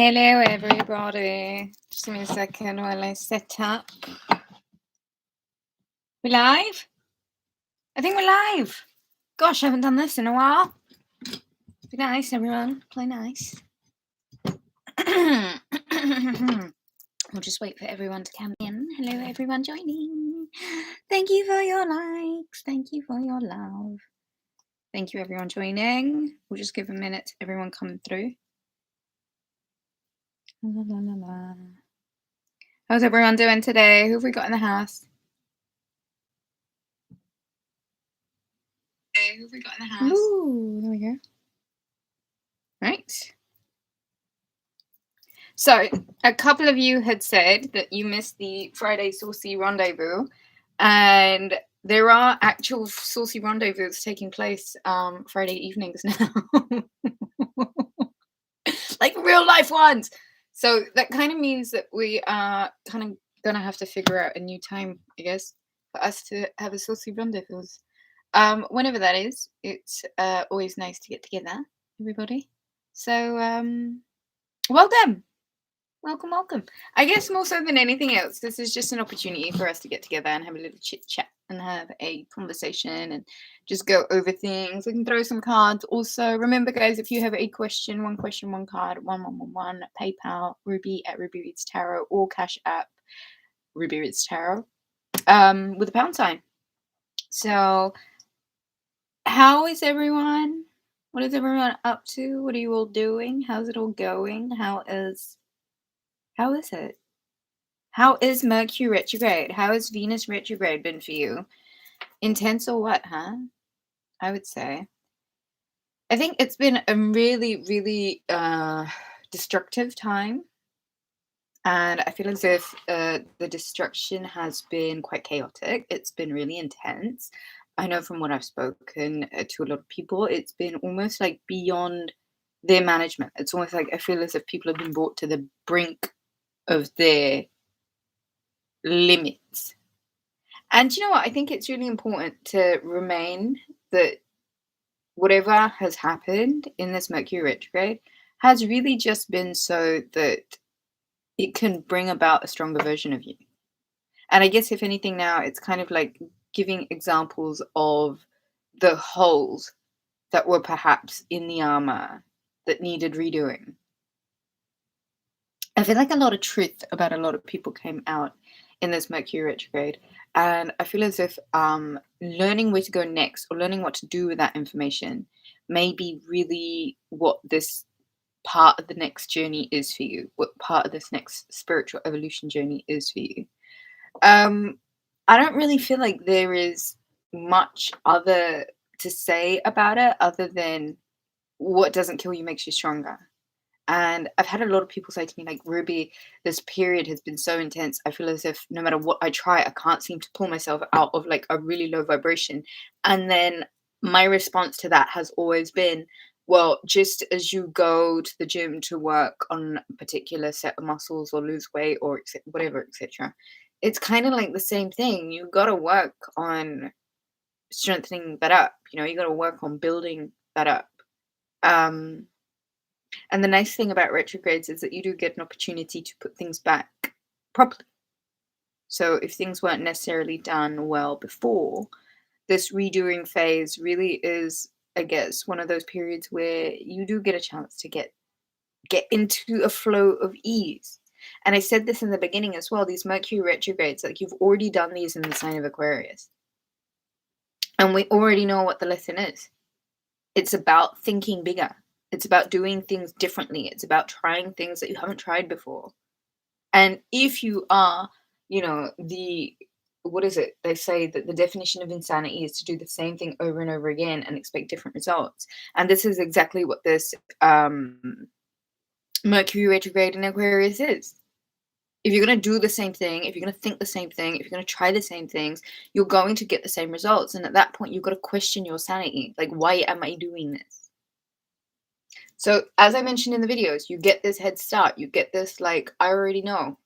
Hello, everybody. Just give me a second while I set up. We live? I think we're live. Gosh, I haven't done this in a while. Be nice, everyone. Play nice. We'll just wait for everyone to come in. Hello, everyone joining. Thank you for your likes. Thank you for your love. Thank you, everyone joining. We'll just give a minute to everyone coming through. La, la, la, la. How's everyone doing today? Who have we got in the house? Who have we got in the house? Ooh, there we go. Right. So, a couple of you had said that you missed the Friday Saucy Rendezvous, and there are actual Saucy Rendezvous taking place Friday evenings now. Like real life ones. So that kind of means that we are kind of gonna have to figure out a new time, I guess, for us to have a Saucy Rendezvous. Whenever that is, it's always nice to get together, everybody. So, welcome. Welcome. I guess more so than anything else, this is just an opportunity for us to get together and have a little chit chat and have a conversation and just go over things. We can throw some cards. Also, remember, guys, if you have a question, one card, 1111, PayPal, Ruby at Rubyreadstarot, or CASHAPP, Rubyreadstarot, with a pound sign. So, how is everyone? What is everyone up to? What are you all doing? How's it all going? How is it? How is Mercury retrograde? How has Venus retrograde been for you? Intense or what, huh? I would say. I think it's been a really, really destructive time. And I feel as if the destruction has been quite chaotic. It's been really intense. I know from what I've spoken to a lot of people, it's been almost like beyond their management. It's almost like I feel as if people have been brought to the brink of their limits. And you know what? I think it's really important to remain that whatever has happened in this Mercury retrograde has really just been so that it can bring about a stronger version of you. And I guess if anything now, it's kind of like giving examples of the holes that were perhaps in the armor that needed redoing. I feel like a lot of truth about a lot of people came out in this Mercury retrograde. And I feel as if learning where to go next or learning what to do with that information may be really what this part of the next journey is for you, what part of this next spiritual evolution journey is for you. I don't really feel like there is much other to say about it other than what doesn't kill you makes you stronger. And I've had a lot of people say to me, like, Ruby, this period has been so intense. I feel as if no matter what I try, I can't seem to pull myself out of like a really low vibration. And then my response to that has always been, well, just as you go to the gym to work on a particular set of muscles or lose weight or whatever, etc., it's kind of like the same thing. You got to work on strengthening that up. You know, you got to work on building that up. And the nice thing about retrogrades is that you do get an opportunity to put things back properly. So if things weren't necessarily done well before, this redoing phase really is, I guess, one of those periods where you do get a chance to get into a flow of ease. And I said this in the beginning as well, these Mercury retrogrades, like you've already done these in the sign of Aquarius. And we already know what the lesson is. It's about thinking bigger. It's about doing things differently. It's about trying things that you haven't tried before. And if you are, you know, what is it? They say that the definition of insanity is to do the same thing over and over again and expect different results. And this is exactly what this Mercury retrograde in Aquarius is. If you're going to do the same thing, if you're going to think the same thing, if you're going to try the same things, you're going to get the same results. And at that point, you've got to question your sanity. Like, why am I doing this? So as I mentioned in the videos, you get this head start. You get this, like, I already know.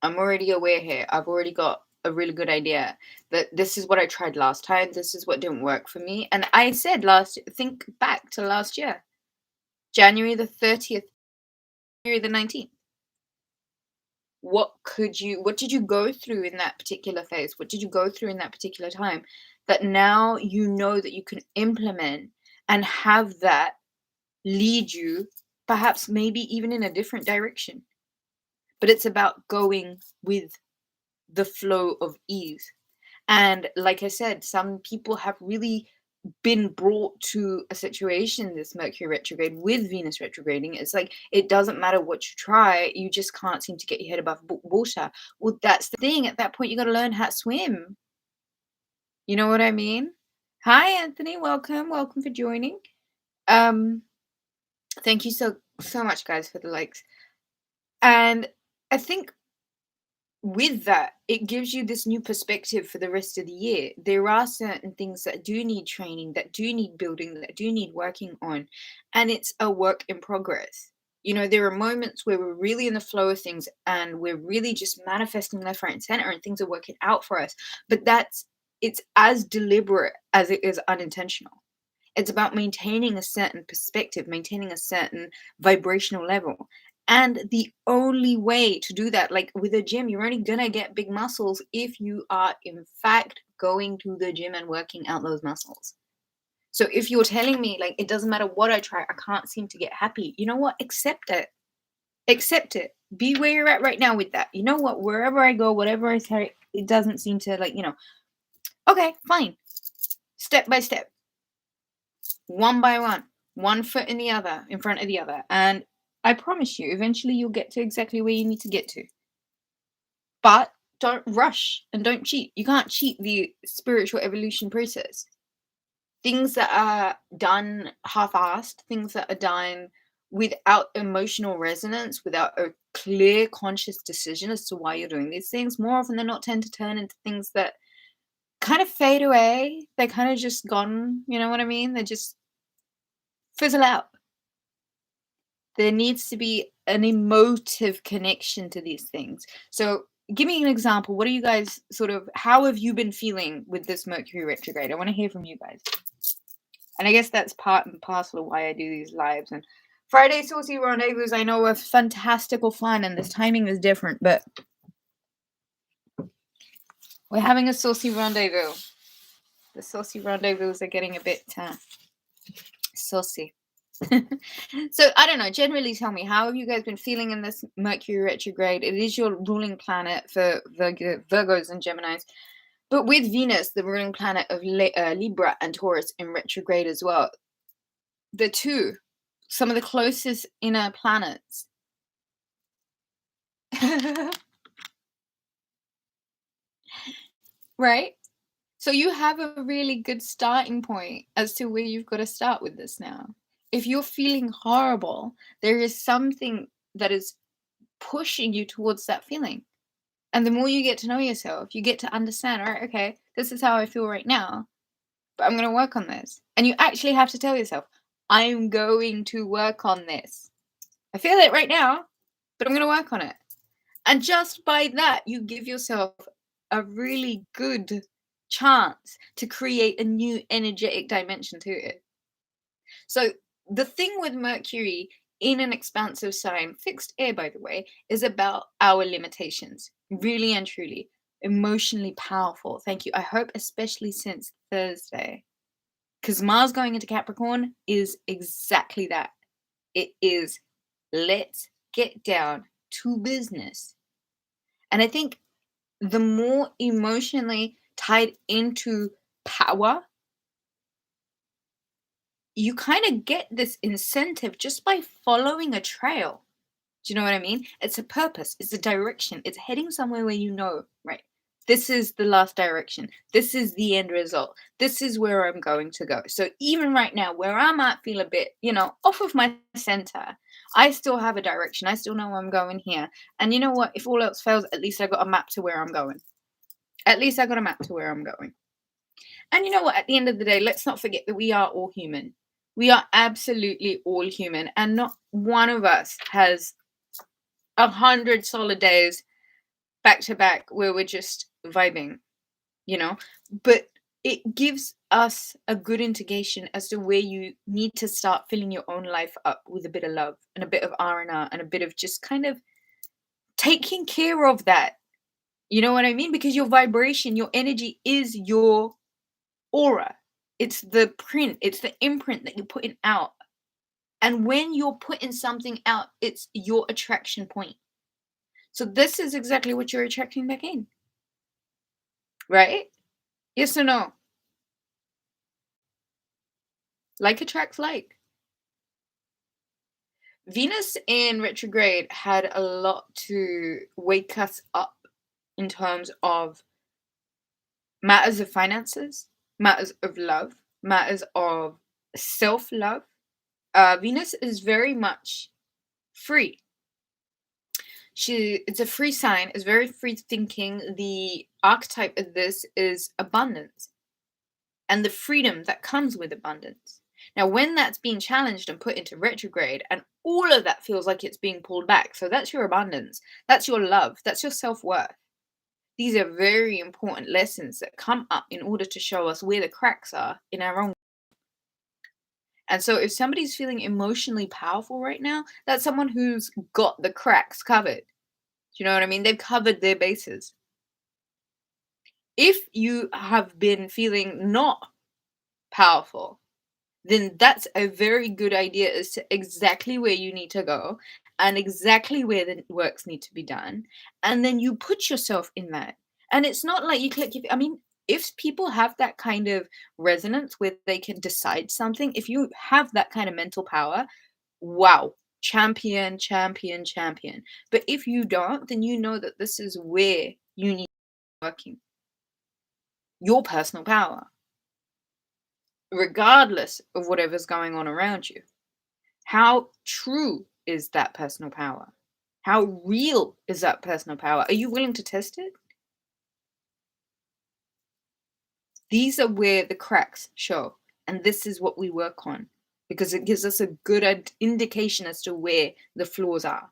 I'm already aware here. I've already got a really good idea that this is what I tried last time. This is what didn't work for me. And I said think back to last year, January the 30th, the 19th? What did you go through in that particular phase? What did you go through in that particular time that now you know that you can implement and have that lead you perhaps maybe even in a different direction? But it's about going with the flow of ease. And like I said, some people have really been brought to a situation, this Mercury retrograde with Venus retrograding. It's like it doesn't matter what you try, you just can't seem to get your head above water. Well, that's the thing. At that point, you got to learn how to swim. You know what I mean? Hi, Anthony. Welcome for joining. Thank you so much, guys, for the likes. And I think with that, it gives you this new perspective for the rest of the year. There are certain things that do need training, that do need building, that do need working on, and it's a work in progress. You know, there are moments where we're really in the flow of things and we're really just manifesting left, right, and center, and things are working out for us. But it's as deliberate as it is unintentional. It's about maintaining a certain perspective, maintaining a certain vibrational level. And the only way to do that, like with a gym, you're only gonna get big muscles if you are in fact going to the gym and working out those muscles. So if you're telling me like it doesn't matter what I try, I can't seem to get happy, you know what? Accept it. Accept it. Be where you're at right now with that. You know what? Wherever I go, whatever I say, it doesn't seem to okay, fine. Step by step. One by one foot in front of the other. And I promise you, eventually you'll get to exactly where you need to get to. But don't rush and don't cheat. You can't cheat the spiritual evolution process. Things that are done half-assed, things that are done without emotional resonance, without a clear conscious decision as to why you're doing these things, more often than not tend to turn into things that kind of fade away. They're kind of just gone, you know what I mean? They just fizzle out. There needs to be an emotive connection to these things. So give me an example. What are you guys how have you been feeling with this Mercury retrograde? I want to hear from you guys. And I guess that's part and parcel of why I do these lives. And Friday Saucy Rendezvous, I know, are fantastical fun, and this timing is different, but we're having a saucy rendezvous. The saucy rendezvous are getting a bit saucy. So I don't know, generally tell me, how have you guys been feeling in this Mercury retrograde? It is your ruling planet for Virgos and Geminis, but with Venus, the ruling planet of Libra and Taurus, in retrograde as well. The two, some of the closest inner planets. Right? So you have a really good starting point as to where you've got to start with this now. If you're feeling horrible, there is something that is pushing you towards that feeling. And the more you get to know yourself, you get to understand, all right, okay, this is how I feel right now, but I'm going to work on this. And you actually have to tell yourself, I'm going to work on this. I feel it right now, but I'm going to work on it. And just by that, you give yourself a really good chance to create a new energetic dimension to it. So the thing with Mercury in an expansive sign, fixed air, by the way, is about our limitations. Really and truly. Emotionally powerful. Thank you. I hope especially since Thursday. Because Mars going into Capricorn is exactly that. It is, let's get down to business. And I think the more emotionally tied into power, you kind of get this incentive just by following a trail. Do you know what I mean? It's a purpose, it's a direction, it's heading somewhere where you know, right, this is the last direction, this is the end result, this is where I'm going to go. So even right now, where I might feel a bit, off of my center, I still have a direction, I still know I'm going here. And you know what? If all else fails, at least I got a map to where I'm going. At least I got a map to where I'm going. And you know what? At the end of the day, let's not forget that we are all human. We are absolutely all human. And not one of us has 100 solid days back to back where we're just vibing, But it gives us a good indication as to where you need to start filling your own life up with a bit of love and a bit of R&R and a bit of just kind of taking care of that. You know what I mean? Because your vibration, your energy is your aura. It's the print, it's the imprint that you're putting out. And when you're putting something out, it's your attraction point. So this is exactly what you're attracting back in. Right? Yes or no? Like attracts like. Venus in retrograde had a lot to wake us up in terms of matters of finances, matters of love, matters of self-love. Venus is very much free. It's a free sign, it's very free thinking. The archetype of this is abundance and the freedom that comes with abundance. Now, when that's being challenged and put into retrograde, and all of that feels like it's being pulled back, so that's your abundance, that's your love, that's your self-worth. These are very important lessons that come up in order to show us where the cracks are in our own. And so if somebody's feeling emotionally powerful right now, that's someone who's got the cracks covered. Do you know what I mean? They've covered their bases. If you have been feeling not powerful, then that's a very good idea as to exactly where you need to go and exactly where the works need to be done. And then you put yourself in that. And it's not like you click. I mean, if people have that kind of resonance where they can decide something, if you have that kind of mental power, wow, champion, champion, champion. But if you don't, then you know that this is where you need working. Your personal power, regardless of whatever's going on around you. How true is that personal power? How real is that personal power? Are you willing to test it? These are where the cracks show. And this is what we work on because it gives us a good indication as to where the flaws are.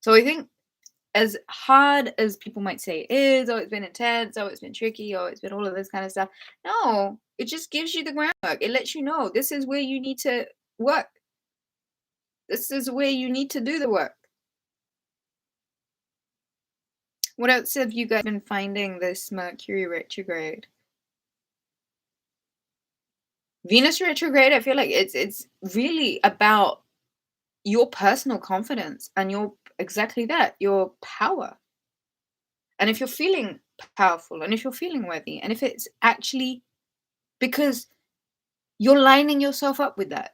So I think as hard as people might say it is, oh, it's been intense, oh, it's been tricky, oh, it's been all of this kind of stuff. No, it just gives you the groundwork. It lets you know this is where you need to work. This is where you need to do the work. What else have you guys been finding this Mercury retrograde? Venus retrograde, I feel like it's really about your personal confidence and your exactly that, your power. And if you're feeling powerful and if you're feeling worthy and if it's actually because you're lining yourself up with that.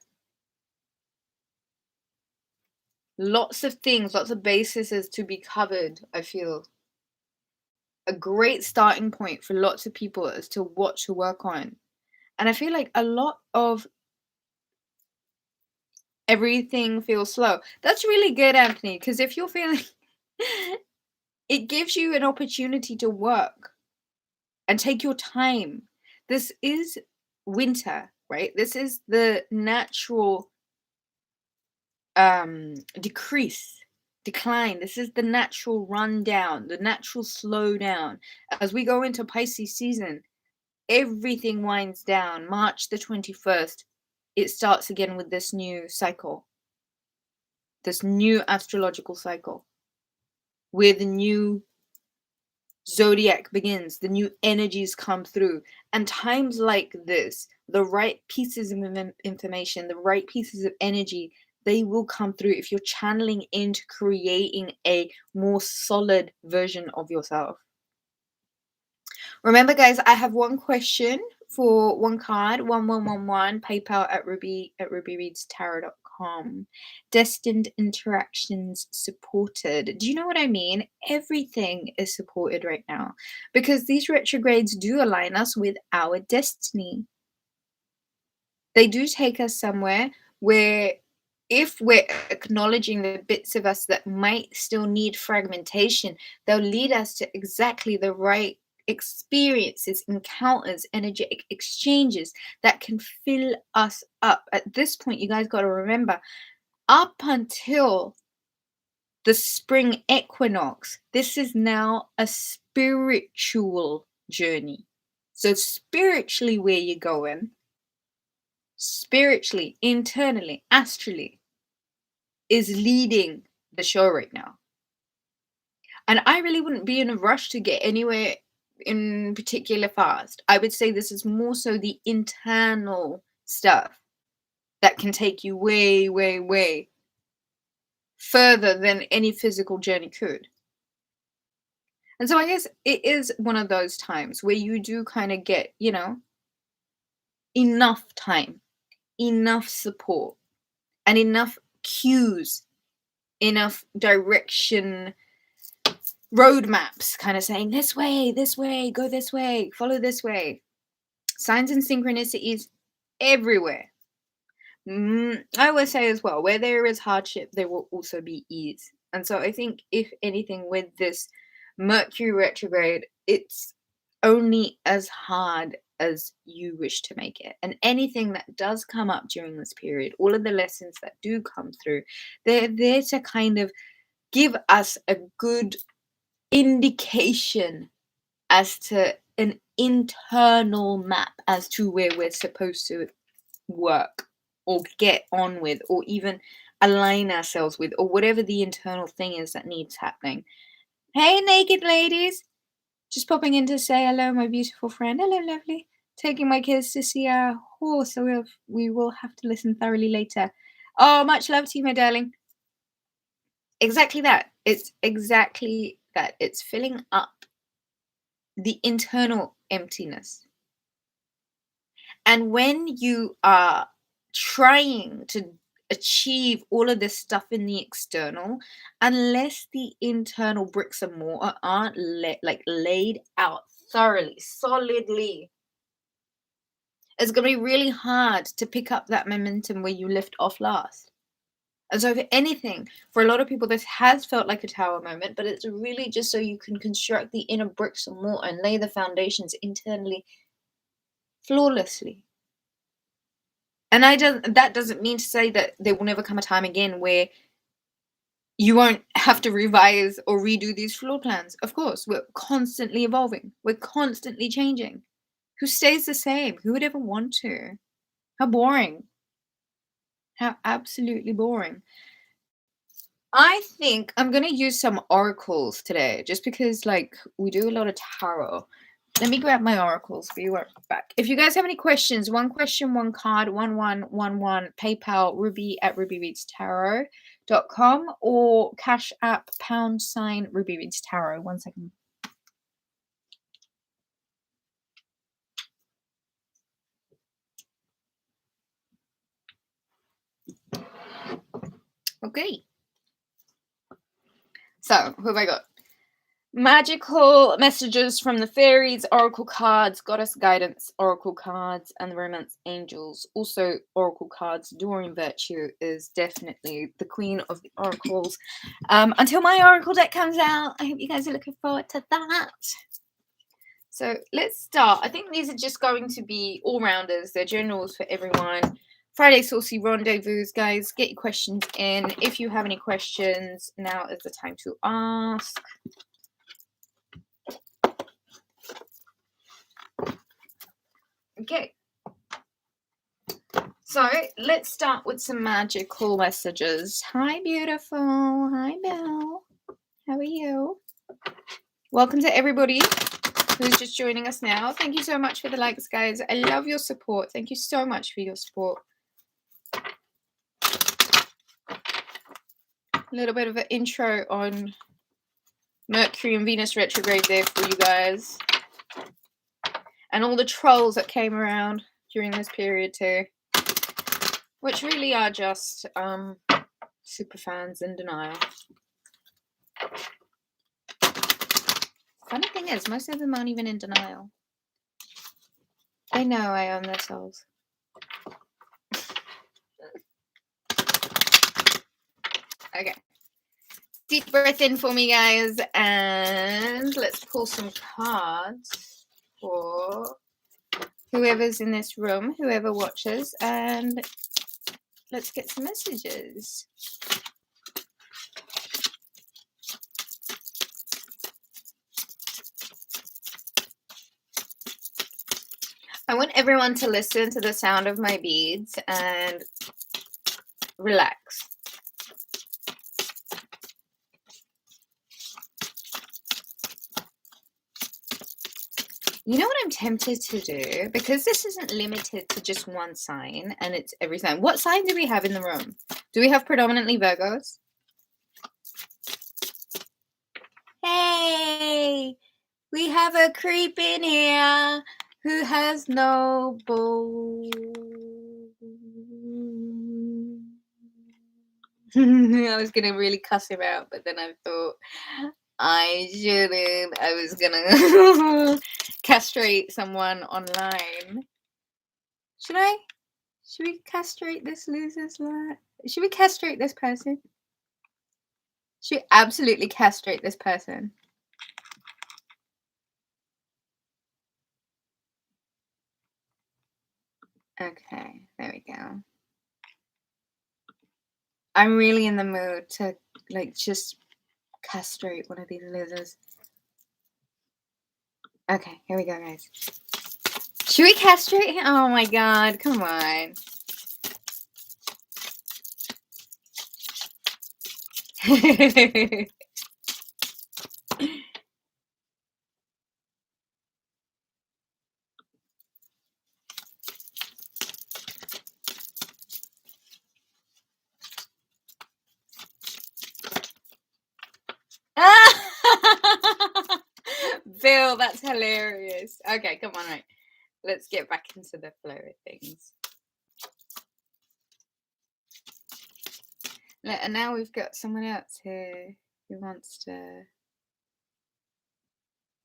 Lots of things, lots of bases to be covered, I feel. A great starting point for lots of people as to what to work on. And I feel like a lot of everything feels slow. That's really good, Anthony, because if you're feeling it gives you an opportunity to work and take your time. This is winter, right? This is the natural decline. This is the natural rundown, the natural slowdown. As we go into Pisces season, everything winds down. March the 21st, it starts again with this new cycle, this new astrological cycle, where the new zodiac begins, the new energies come through. And times like this, the right pieces of information, the right pieces of energy, they will come through if you're channeling into creating a more solid version of yourself. Remember, guys, I have one question for one card, 1111, PayPal at rubyreadstarot.com. Destined interactions supported. Do you know what I mean? Everything is supported right now because these retrogrades do align us with our destiny. They do take us somewhere where if we're acknowledging the bits of us that might still need fragmentation, they'll lead us to exactly the right experiences, encounters, energetic exchanges that can fill us up. At this point, you guys got to remember, up until the spring equinox, this is now a spiritual journey. So spiritually, where you're going, spiritually, internally, astrally, is leading the show right now. And I really wouldn't be in a rush to get anywhere in particular fast. I would say this is more so the internal stuff that can take you way, way, way further than any physical journey could. And so I guess it is one of those times where you do kind of get, you know, enough time, enough support, and enough cues, enough direction, roadmaps kind of saying this way, go this way, follow this way. Signs and synchronicities everywhere. I always say as well, where there is hardship, there will also be ease. And so I think, if anything, with this Mercury retrograde, it's only as hard as you wish to make it. And anything that does come up during this period, all of the lessons that do come through, they're there to kind of give us a good indication as to an internal map as to where we're supposed to work or get on with, or even align ourselves with, or whatever the internal thing is that needs happening. Hey, naked ladies! Just popping in to say hello, my beautiful friend. Hello, lovely. Taking my kids to see our horse, so we will have to listen thoroughly later. Oh, much love to you, my darling. Exactly that. It's exactly that. It's filling up the internal emptiness. And when you are trying to achieve all of this stuff in the external, unless the internal bricks and mortar aren't laid out thoroughly, solidly, it's going to be really hard to pick up that momentum where you left off last. And so, if anything, for a lot of people, this has felt like a tower moment, but it's really just so you can construct the inner bricks and mortar and lay the foundations internally flawlessly. And that doesn't mean to say that there will never come a time again where you won't have to revise or redo these floor plans. Of course, we're constantly evolving. We're constantly changing. Who stays the same? Who would ever want to? How boring. How absolutely boring. I think I'm going to use some oracles today, just because, like, we do a lot of tarot. Let me grab my oracles. Be right back. If you guys have any questions, one question, one card, 1111, PayPal, ruby@rubyreadstarot.com, or Cash App # Rubyreadstarot. 1 second. Okay. So, who have I got? Magical messages from the fairies, oracle cards, goddess guidance, oracle cards, and the romance angels. Also, oracle cards. Doreen Virtue is definitely the queen of the oracles. Until my oracle deck comes out, I hope you guys are looking forward to that. So let's start. I think these are just going to be all-rounders. They're generals for everyone. Friday Saucy Rendezvous, guys. Get your questions in. If you have any questions, now is the time to ask. Okay, so let's start with some magical messages. Hi, beautiful. Hi, Belle. How are you? Welcome to everybody who's just joining us now. Thank you so much for the likes, guys. I love your support. Thank you so much for your support. A little bit of an intro on Mercury and Venus retrograde there for you guys. And all the trolls that came around during this period too, which really are just super fans in denial. Funny thing is, most of them aren't even in denial. They know I own their souls. Okay. Deep breath in for me, guys, and let's pull some cards for whoever's in this room, whoever watches, and let's get some messages. I want everyone to listen to the sound of my beads and relax. You know what I'm tempted to do? Because this isn't limited to just one sign and it's every sign. What sign do we have in the room? Do we have predominantly Virgos? Hey! We have a creep in here who has no balls. I was gonna really cuss him out, but then I thought I shouldn't. I was gonna castrate someone online. Should I? Should we castrate this loser's life? Should we castrate this person? Should we absolutely castrate this person? Okay, there we go. I'm really in the mood to, like, just castrate one of these losers. Okay, here we go, guys. Should we castrate him? Oh my god, come on. Bill, that's hilarious. Okay, come on, right. Let's get back into the flow of things. And now we've got someone else here who wants to...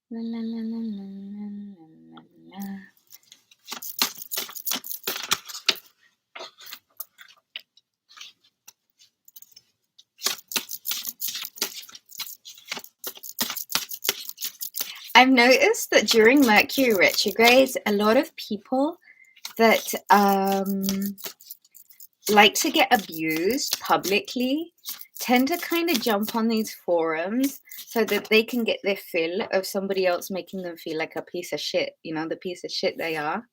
La, la, la, la, la, la, la, la. I've noticed that during Mercury retrogrades, a lot of people that like to get abused publicly tend to kind of jump on these forums so that they can get their fill of somebody else making them feel like a piece of shit, you know, the piece of shit they are.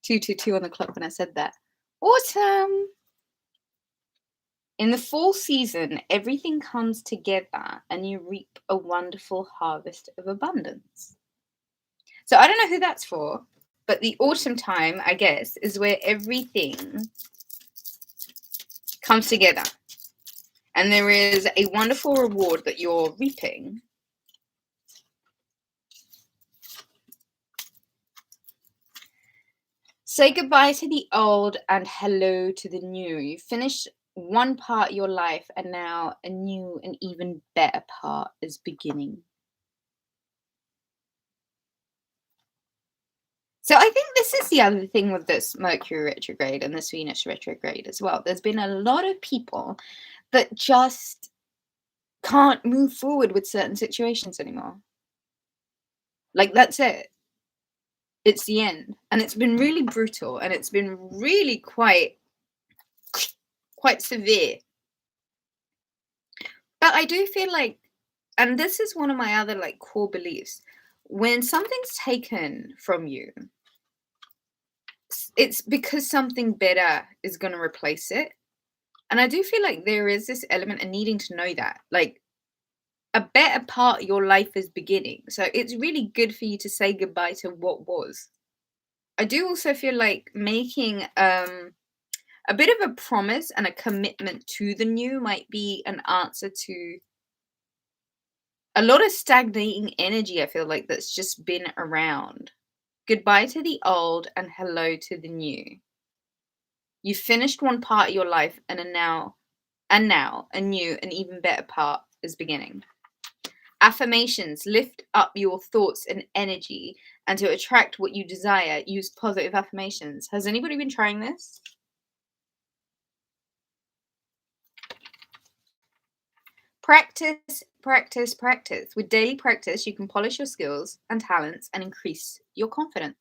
222 on the clock when I said that. Autumn! In the fall season, everything comes together and you reap a wonderful harvest of abundance. So I don't know who that's for, but the autumn time, I guess, is where everything comes together. And there is a wonderful reward that you're reaping. Say goodbye to the old and hello to the new. You finished one part of your life and now a new and even better part is beginning. So I think this is the other thing with this Mercury retrograde and this Venus retrograde as well. There's been a lot of people that just can't move forward with certain situations anymore. Like, that's it. It's the end. And it's been really brutal and it's been really quite severe. But I do feel like, and this is one of my other like core beliefs, when something's taken from you, it's because something better is going to replace it. And I do feel like there is this element of needing to know that, like, a better part of your life is beginning. So it's really good for you to say goodbye to what was. I do also feel like making a bit of a promise and a commitment to the new might be an answer to a lot of stagnating energy, I feel like, that's just been around. Goodbye to the old and hello to the new. You finished one part of your life and now a new and even better part is beginning. Affirmations: lift up your thoughts and energy, and to attract what you desire, use positive affirmations. Has anybody been trying this? Practice, practice, practice. With daily practice, you can polish your skills and talents and increase your confidence.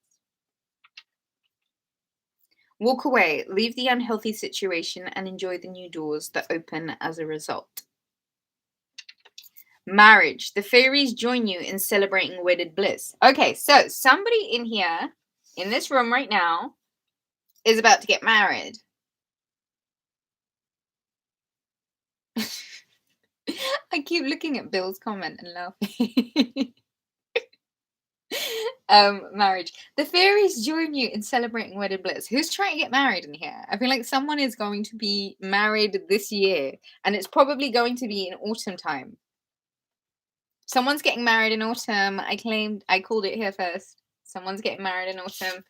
Walk away, leave the unhealthy situation, and enjoy the new doors that open as a result. Marriage. The fairies join you in celebrating wedded bliss. Okay, so somebody in here in this room right now is about to get married. I keep looking at Bill's comment and laughing. Marriage. The fairies join you in celebrating wedding bliss. Who's trying to get married in here? I feel like someone is going to be married this year, and it's probably going to be in autumn time. Someone's getting married in autumn. I called it here first. Someone's getting married in autumn.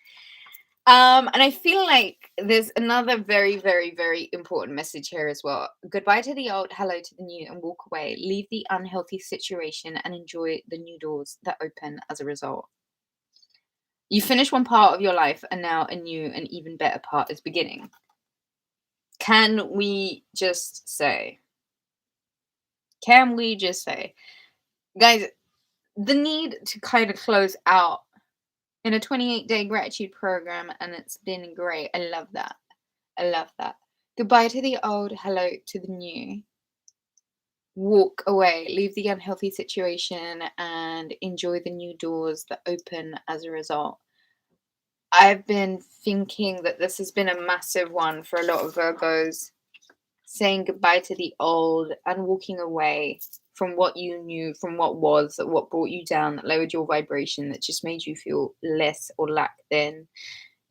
And I feel like there's another very, very, very important message here as well. Goodbye to the old, hello to the new, and walk away. Leave the unhealthy situation and enjoy the new doors that open as a result. You finish one part of your life, and now a new and even better part is beginning. Can we just say? Guys, the need to kind of close out in a 28-day gratitude program, and it's been great. I love that. Goodbye to the old, hello to the new. Walk away, leave the unhealthy situation, and enjoy the new doors that open as a result. I've been thinking that this has been a massive one for a lot of Virgos, saying goodbye to the old and walking away from what you knew, from what brought you down, that lowered your vibration, that just made you feel less or lack than.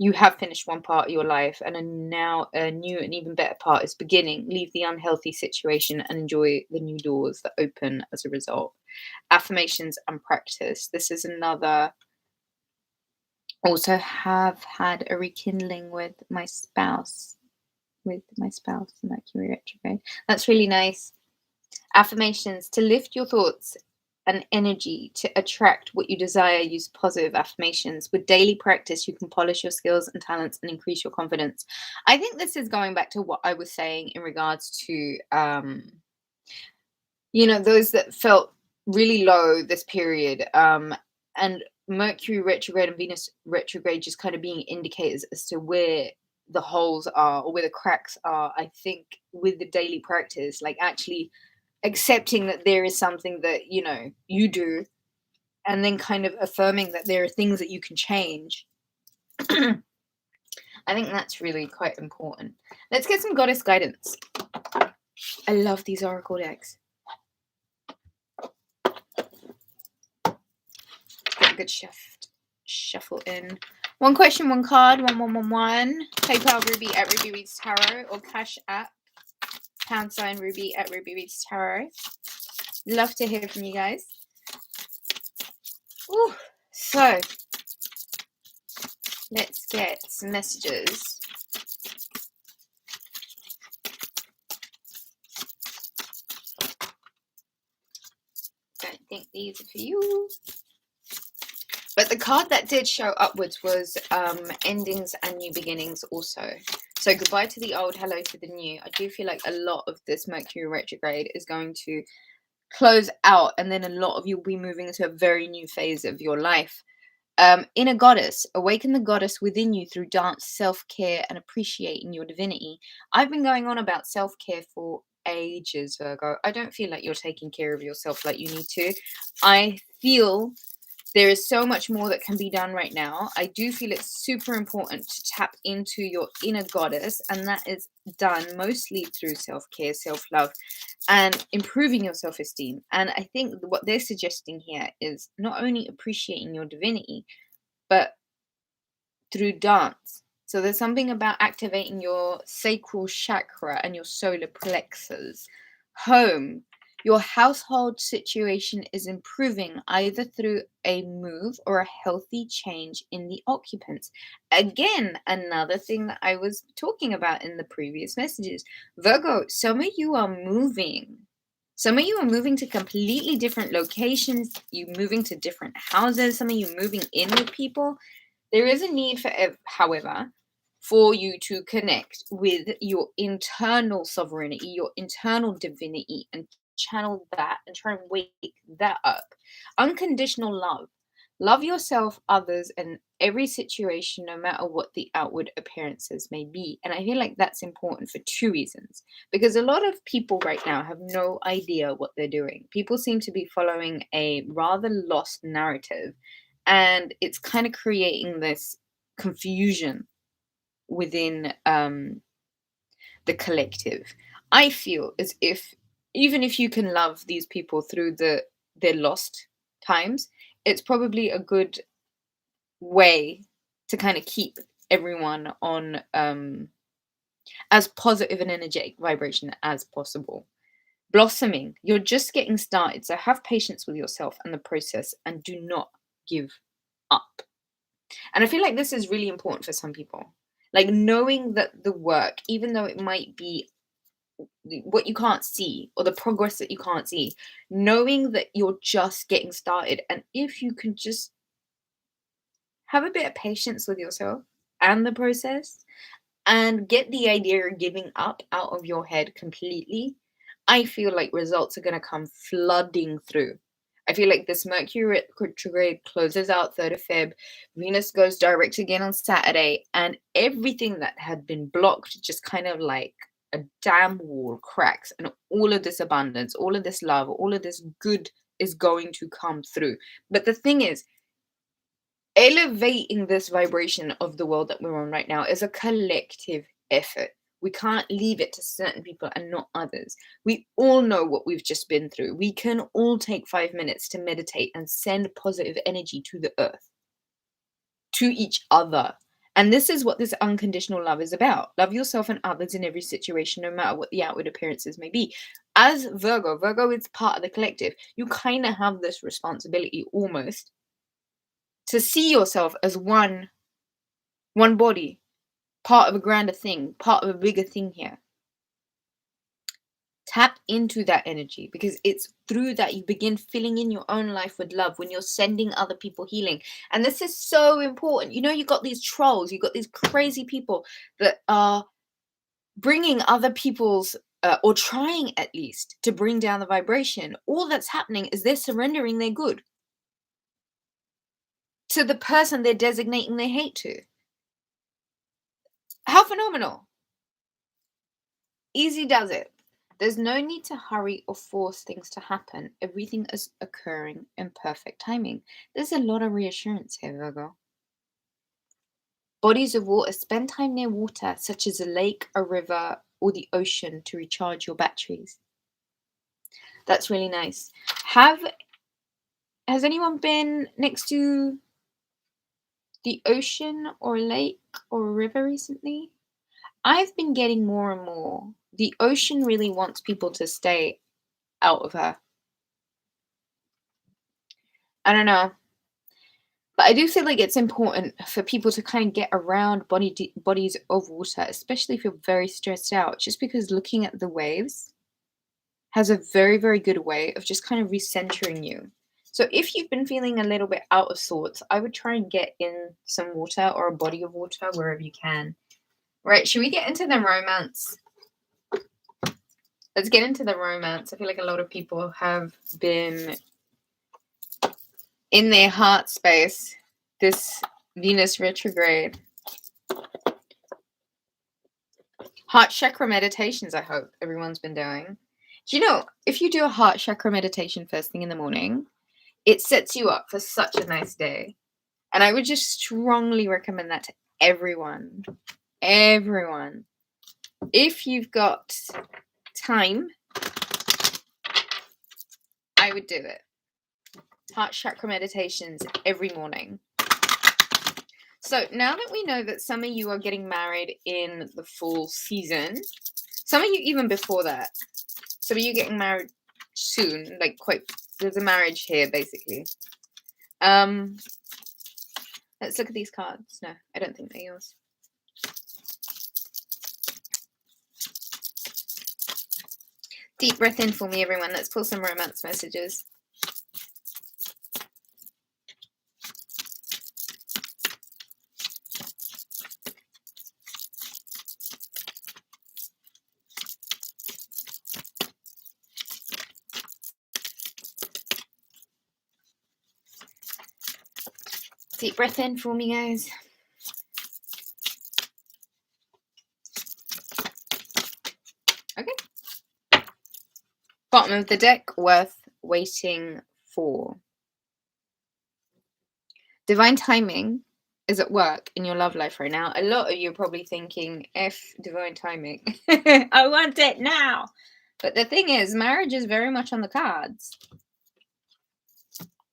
You have finished one part of your life, and now a new and even better part is beginning. Leave the unhealthy situation and enjoy the new doors that open as a result. Affirmations and practice. This is another. Also have had a rekindling with my spouse, Mercury retrograde. That's really nice. Affirmations. To lift your thoughts and energy to attract what you desire, use positive affirmations. With daily practice, you can polish your skills and talents and increase your confidence. I think this is going back to what I was saying in regards to, those that felt really low this period, and Mercury retrograde and Venus retrograde just kind of being indicators as to where the holes are or where the cracks are. I think with the daily practice, like actually accepting that there is something that you do, and then kind of affirming that there are things that you can change. I think that's really quite important. Let's get some goddess guidance. I love these oracle decks. Get a good shuffle in. One question, one card, 1111. PayPal Ruby at Rubyreadstarot, or Cash App # Ruby at Rubyreadstarot. Love to hear from you guys. Ooh, so let's get some messages. Don't think these are for you. But the card that did show upwards was endings and new beginnings also. So goodbye to the old, hello to the new. I do feel like a lot of this Mercury retrograde is going to close out, and then a lot of you will be moving into a very new phase of your life. Inner goddess, awaken the goddess within you through dance, self-care, and appreciating your divinity. I've been going on about self-care for ages, Virgo. I don't feel like you're taking care of yourself like you need to. I feel there is so much more that can be done right now. I do feel it's super important to tap into your inner goddess, and that is done mostly through self-care, self-love, and improving your self-esteem. And I think what they're suggesting here is not only appreciating your divinity, but through dance. So there's something about activating your sacral chakra and your solar plexus. Home. Your household situation is improving either through a move or a healthy change in the occupants. Again, another thing that I was talking about in the previous messages. Virgo, some of you are moving. Some of you are moving to completely different locations. You're moving to different houses. Some of you moving in with people. There is a need, however, for you to connect with your internal sovereignty, your internal divinity, and channel that and try and wake that up. Unconditional love. Love yourself, others, and every situation, no matter what the outward appearances may be. And I feel like that's important for two reasons. Because a lot of people right now have no idea what they're doing. People seem to be following a rather lost narrative. And it's kind of creating this confusion within the collective. I feel as if even if you can love these people through their lost times, it's probably a good way to kind of keep everyone on as positive and energetic vibration as possible. Blossoming, you're just getting started, so have patience with yourself and the process and do not give up. And I feel like this is really important for some people. Like knowing that the work, even though it might be what you can't see or the progress that you can't see, knowing that you're just getting started. And if you can just have a bit of patience with yourself and the process and get the idea of giving up out of your head completely, I feel like results are going to come flooding through. I feel like this Mercury retrograde closes out 3rd of Feb. Venus goes direct again on Saturday, and everything that had been blocked just kind of like a dam wall cracks, and all of this abundance, all of this love, all of this good is going to come through. But the thing is, elevating this vibration of the world that we're on right now is a collective effort. We can't leave it to certain people and not others. We all know what we've just been through. We can all take 5 minutes to meditate and send positive energy to the earth, to each other. And this is what this unconditional love is about. Love yourself and others in every situation, no matter what the outward appearances may be. As Virgo is part of the collective. You kind of have this responsibility almost to see yourself as one body, part of a grander thing, part of a bigger thing here. Tap into that energy, because it's through that you begin filling in your own life with love when you're sending other people healing. And this is so important. You know, you got these trolls, you got these crazy people that are bringing other people's or trying at least to bring down the vibration. All that's happening is they're surrendering their good to the person they're designating their hate to. How phenomenal. Easy does it. There's no need to hurry or force things to happen. Everything is occurring in perfect timing. There's a lot of reassurance here, Virgo. Bodies of water. Spend time near water, such as a lake, a river, or the ocean, to recharge your batteries. That's really nice. Has anyone been next to the ocean or lake or river recently? I've been getting more and more. The ocean really wants people to stay out of her. I don't know. But I do feel like it's important for people to kind of get around bodies of water, especially if you're very stressed out, just because looking at the waves has a very, very good way of just kind of recentering you. So if you've been feeling a little bit out of sorts, I would try and get in some water or a body of water wherever you can. Right, should we get into the romance? Let's get into the romance. I feel like a lot of people have been in their heart space this Venus retrograde. Heart chakra meditations, I hope everyone's been doing. Do you know, if you do a heart chakra meditation first thing in the morning, it sets you up for such a nice day. And I would just strongly recommend that to everyone. Everyone. If you've got time, I would do it. Heart chakra meditations every morning. So now that we know that some of you are getting married in the fall season, some of you even before that, some of you getting married soon, like there's a marriage here basically. Let's look at these cards. No, I don't think they're yours. Deep breath in for me, everyone. Let's pull some romance messages. Deep breath in for me, guys. Okay. Bottom of the deck, worth waiting for. Divine timing is at work in your love life right now, a lot of you are probably thinking, F divine timing. I want it now. But the thing is, marriage is very much on the cards.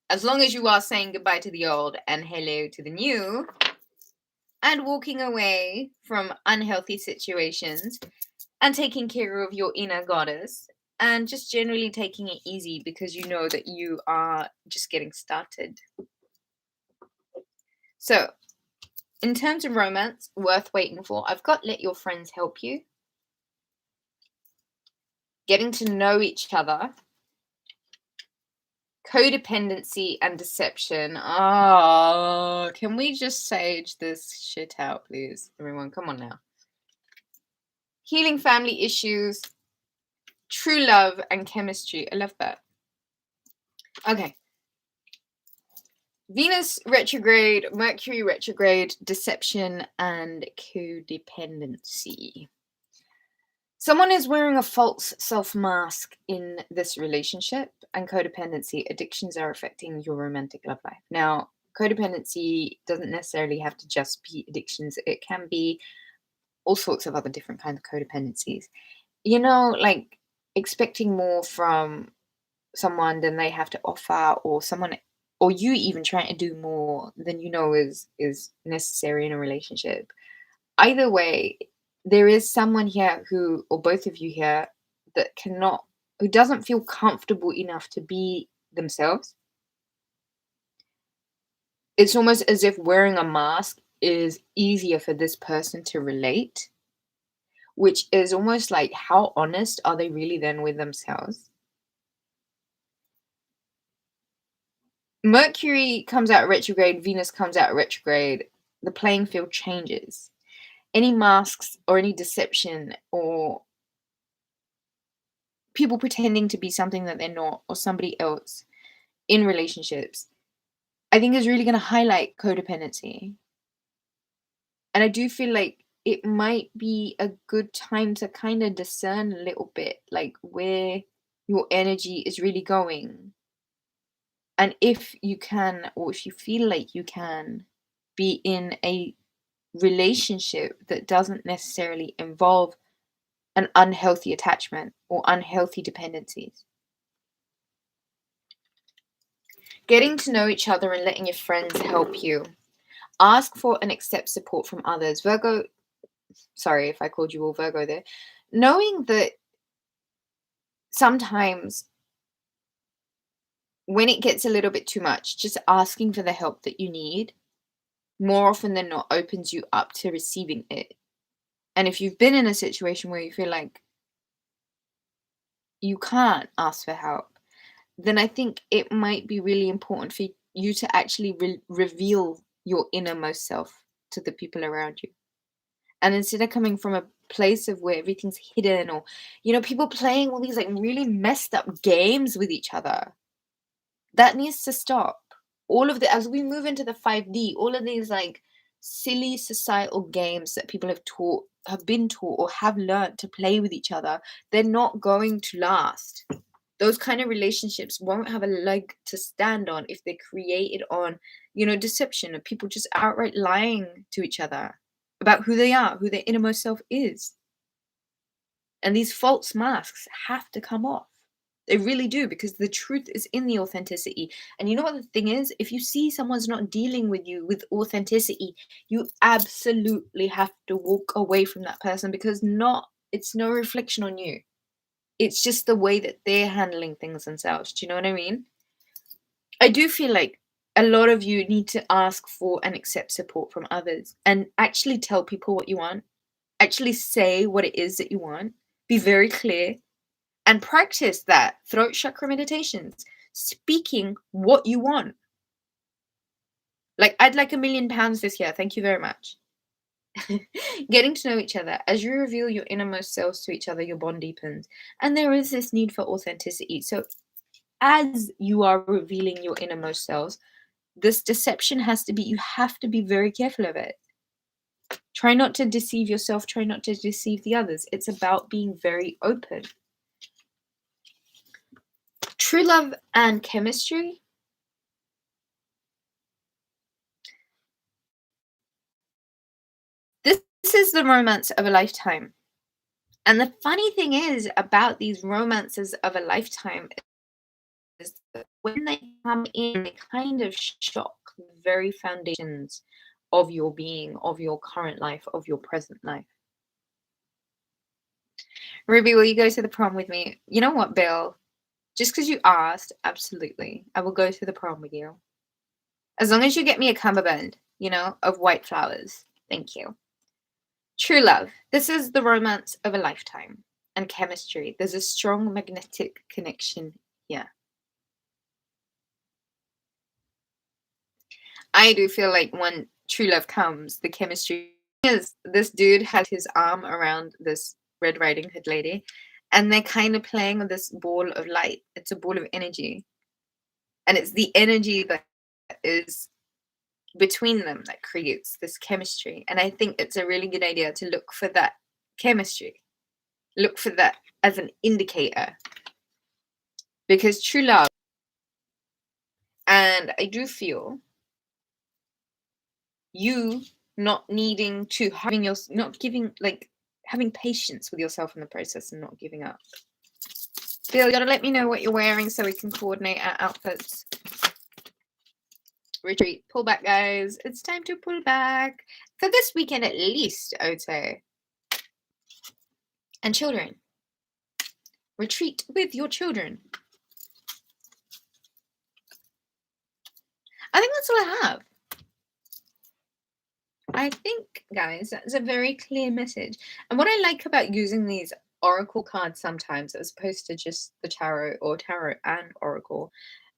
As long as you are saying goodbye to the old and hello to the new, and walking away from unhealthy situations, and taking care of your inner goddess, and just generally taking it easy because you know that you are just getting started. So, in terms of romance, worth waiting for, I've got let your friends help you. Getting to know each other. Codependency and deception. Oh, can we just sage this shit out, please? Everyone, come on now. Healing family issues. True love and chemistry. I love that. Okay. Venus retrograde, Mercury retrograde, deception, and codependency. Someone is wearing a false self-mask in this relationship, and codependency, addictions are affecting your romantic love life. Now, codependency doesn't necessarily have to just be addictions. It can be all sorts of other different kinds of codependencies. You know, like expecting more from someone than they have to offer, or someone, or you even trying to do more than you know is necessary in a relationship. Either way, there is someone here who, or both of you here, that who doesn't feel comfortable enough to be themselves. It's almost as if wearing a mask is easier for this person to relate, which is almost like, how honest are they really then with themselves? Mercury comes out retrograde, Venus comes out retrograde, the playing field changes. Any masks or any deception or people pretending to be something that they're not, or somebody else in relationships, I think is really going to highlight codependency. And I do feel like it might be a good time to kind of discern a little bit, like where your energy is really going. And if you can, or if you feel like you can, be in a relationship that doesn't necessarily involve an unhealthy attachment or unhealthy dependencies. Getting to know each other and letting your friends help you. Ask for and accept support from others. Virgo, sorry if I called you all Virgo there. Knowing that sometimes when it gets a little bit too much, just asking for the help that you need more often than not opens you up to receiving it. And if you've been in a situation where you feel like you can't ask for help, then I think it might be really important for you to actually reveal your innermost self to the people around you. And instead of coming from a place of where everything's hidden, or, you know, people playing all these like really messed up games with each other, that needs to stop. All of the, as we move into the 5D, all of these like silly societal games that people have been taught or have learned to play with each other, they're not going to last. Those kind of relationships won't have a leg to stand on if they're created on, you know, deception, of people just outright lying to each other about who they are, who their innermost self is. And these false masks have to come off. They really do, because the truth is in the authenticity. And you know what the thing is? If you see someone's not dealing with you with authenticity, you absolutely have to walk away from that person, because it's no reflection on you. It's just the way that they're handling things themselves. Do you know what I mean? I do feel like a lot of you need to ask for and accept support from others, and actually tell people what you want. Actually say what it is that you want. Be very clear and practice that throat chakra meditations, speaking what you want. Like, I'd like £1 million this year. Thank you very much. Getting to know each other. As you reveal your innermost selves to each other, your bond deepens. And there is this need for authenticity. So as you are revealing your innermost selves, this deception you have to be very careful of it. Try not to deceive yourself. Try not to deceive the others. It's about being very open. True love and chemistry. This is the romance of a lifetime. And the funny thing is about these romances of a lifetime is that when they come in, they kind of shock the very foundations of your being, of your current life, of your present life. Ruby, will you go to the prom with me? You know what, Bill? Just because you asked, absolutely. I will go to the prom with you. As long as you get me a cummerbund, you know, of white flowers. Thank you. True love. This is the romance of a lifetime. And chemistry. There's a strong magnetic connection here. I do feel like when true love comes, the chemistry is this dude had his arm around this Red Riding Hood lady, and they're kind of playing with this ball of light. It's a ball of energy. And it's the energy that is between them that creates this chemistry. And I think it's a really good idea to look for that chemistry. Look for that as an indicator. Because true love, and I do feel you not needing to having patience with yourself in the process and not giving up. Bill, you gotta let me know what you're wearing so we can coordinate our outfits. Retreat, pull back, guys. It's time to pull back for this weekend at least, I would say. And children, retreat with your children. I think that's all I have. I think, guys, that's a very clear message. And what I like about using these oracle cards sometimes, as opposed to just the tarot or tarot and oracle,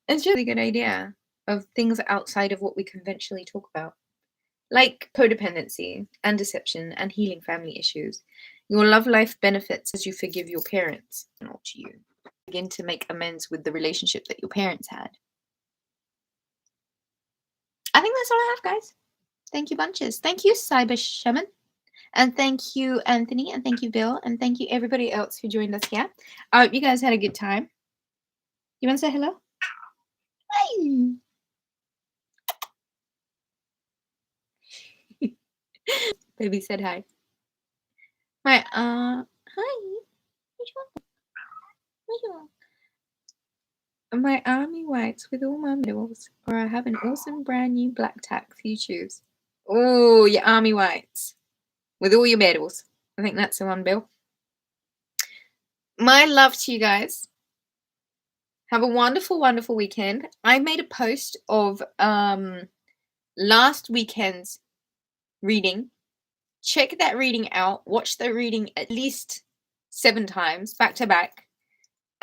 it's just a really good idea of things outside of what we conventionally talk about, like codependency and deception and healing family issues. Your love life benefits as you forgive your parents, and not to you. Begin to make amends with the relationship that your parents had. I think that's all I have, guys. Thank you bunches. Thank you, Cyber Shaman. And thank you, Anthony. And thank you, Bill. And thank you, everybody else who joined us here. I hope you guys had a good time. You want to say hello? Hi. Baby said hi. Right. Hi. My army whites with all my medals, or I have an awesome brand new black tack for you choose. Oh, your army whites with all your medals. I think that's the one, Bill. My love to you guys. Have a wonderful, wonderful weekend. I made a post of last weekend's reading. Check that reading out. Watch the reading at least 7 times back to back.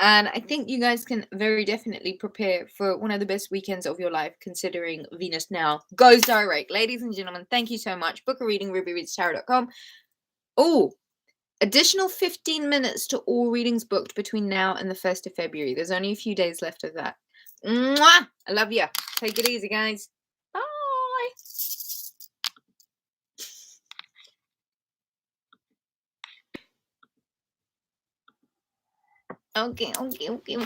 And I think you guys can very definitely prepare for one of the best weekends of your life, considering Venus now goes direct. Ladies and gentlemen, thank you so much. Book a reading, rubyreadstarot.com. Oh, additional 15 minutes to all readings booked between now and the 1st of February. There's only a few days left of that. Mwah! I love you. Take it easy, guys. Bye. Okay.